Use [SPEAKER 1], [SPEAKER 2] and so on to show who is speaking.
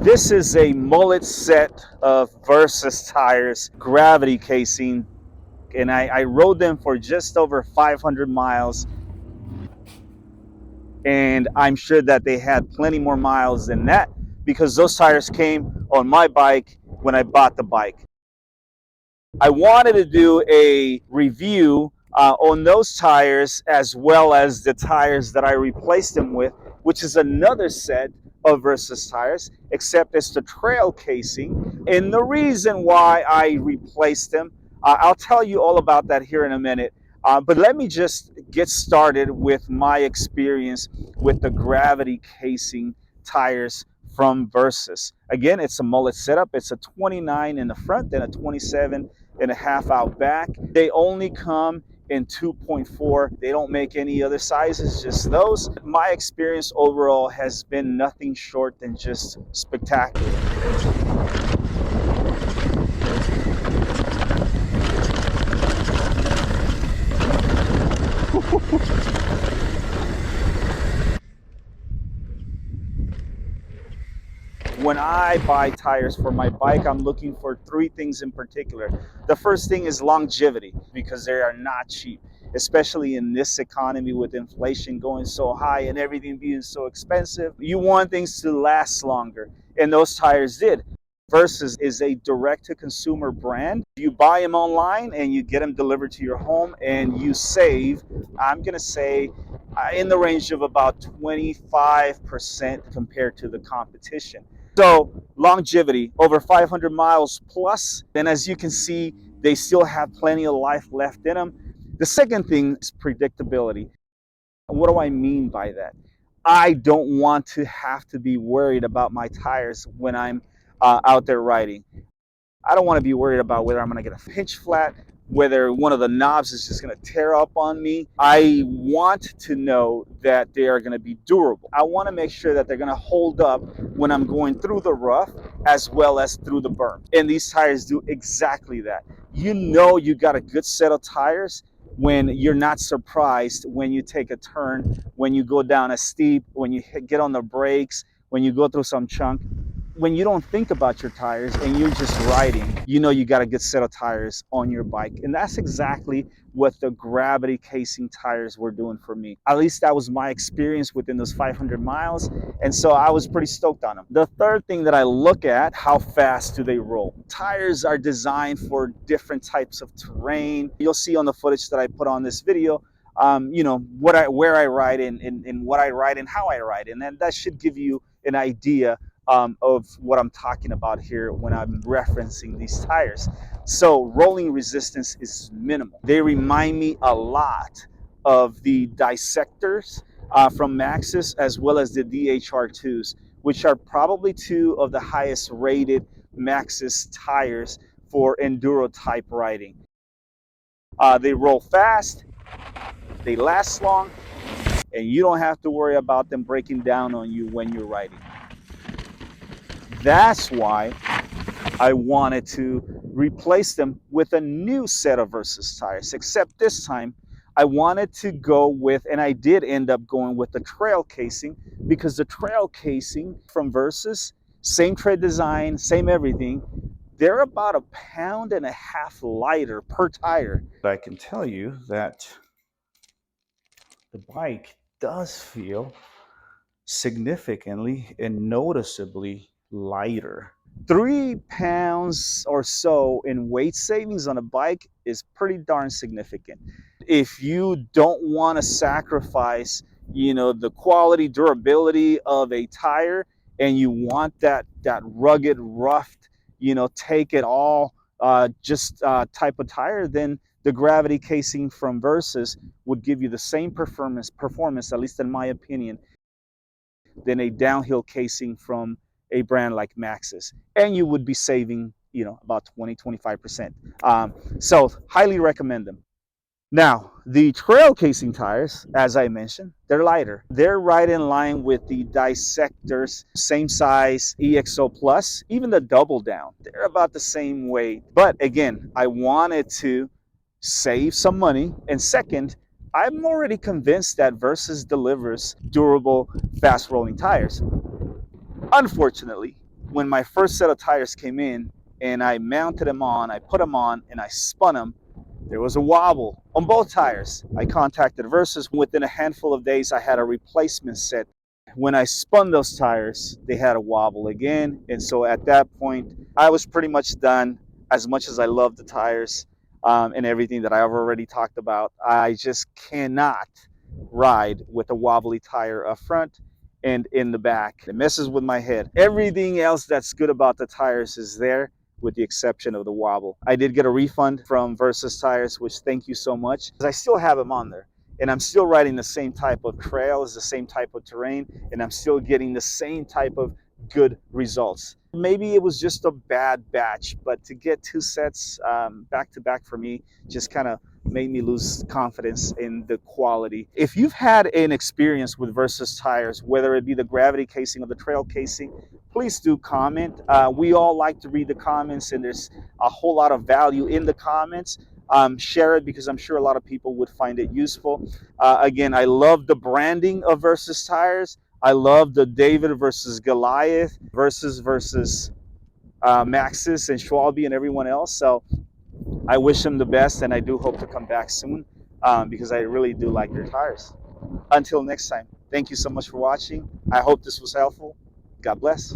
[SPEAKER 1] This is a mullet set of Versus tires, gravity casing, and I rode them for just over 500 miles. And I'm sure that they had plenty more miles than that because those tires came on my bike when I bought the bike. I wanted to do a review on those tires as well as the tires that I replaced them with, which is another set of Versus tires, except it's the trail casing. And the reason why I replaced them, I'll tell you all about that here in a minute. But let me just get started with my experience with the gravity casing tires from Versus. Again, it's a mullet setup. It's a 29 in the front and a 27 and a half out back. They only come in 2.4. They don't make any other sizes, just those. My experience overall has been nothing short than just spectacular. When I buy tires for my bike, I'm looking for three things in particular. The first thing is longevity, because they are not cheap, especially in this economy with inflation going so high and everything being so expensive. You want things to last longer, and those tires did. Versus is a direct-to-consumer brand. You buy them online and you get them delivered to your home, and you save, I'm going to say, in the range of about 25% compared to the competition. So longevity, over 500 miles plus. And as you can see, they still have plenty of life left in them. The second thing is predictability. What do I mean by that? I don't want to have to be worried about my tires when I'm out there riding. I don't want to be worried about whether I'm going to get a pinch flat, whether one of the knobs is just going to tear up on me. I want to know that they are going to be durable. I want to make sure that they're going to hold up when I'm going through the rough as well as through the berm. And these tires do exactly that. You know you got a good set of tires when you're not surprised when you take a turn, when you go down a steep, when you get on the brakes, when you go through some chunk. When you don't think about your tires and you're just riding, you know you got a good set of tires on your bike. And that's exactly what the gravity casing tires were doing for me. At least that was my experience within those 500 miles. And so I was pretty stoked on them. The third thing that I look at, how fast do they roll? Tires are designed for different types of terrain. You'll see on the footage that I put on this video, you know, where I ride and what I ride and how I ride. And then that should give you an idea of what I'm talking about here when I'm referencing these tires. So rolling resistance is minimal. They remind me a lot of the dissectors from Maxxis, as well as the DHR2s, which are probably two of the highest rated Maxxis tires for enduro type riding. They roll fast, they last long, and you don't have to worry about them breaking down on you when you're riding. That's why I wanted to replace them with a new set of Versus tires, except this time I wanted to go with, and I did end up going with the trail casing, because the trail casing from Versus, same tread design, same everything, they're about 1.5 pounds lighter per tire. But I can tell you that the bike does feel significantly and noticeably lighter. 3 pounds or so in weight savings on a bike is pretty darn significant. If you don't want to sacrifice, you know, the quality, durability of a tire, and you want that rugged, roughed, you know, take it all type of tire, then the gravity casing from Versus would give you the same performance, at least in my opinion, than a downhill casing from a brand like Maxxis. And you would be saving, you know, about 25%. So highly recommend them. Now, the trail casing tires, as I mentioned, they're lighter. They're right in line with the Dissectors, same size EXO Plus, even the double down. They're about the same weight. But again, I wanted to save some money. And second, I'm already convinced that Versus delivers durable, fast rolling tires. Unfortunately, when my first set of tires came in and I mounted them on, I put them on and I spun them, there was a wobble on both tires. I contacted Versus. Within a handful of days, I had a replacement set. When I spun those tires, they had a wobble again. And so at that point, I was pretty much done. As much as I love the tires and everything that I've already talked about, I just cannot ride with a wobbly tire up front and in the back. It messes with my head. Everything else that's good about the tires is there, with the exception of the wobble. I did get a refund from Versus Tires, which thank you so much. I still have them on there. And I'm still riding the same type of trails, the same type of terrain, and I'm still getting the same type of good results. Maybe it was just a bad batch, but to get two sets back to back for me just kind of made me lose confidence in the quality. If you've had an experience with Versus tires, whether it be the gravity casing or the trail casing, please do comment. We all like to read the comments, and there's a whole lot of value in the comments. Share it, because I'm sure a lot of people would find it useful. Again, I love the branding of Versus tires. I love the David versus Goliath versus Maxis and Schwalbe and everyone else. So I wish them the best, and I do hope to come back soon because I really do like their tires. Until next time, thank you so much for watching. I hope this was helpful. God bless.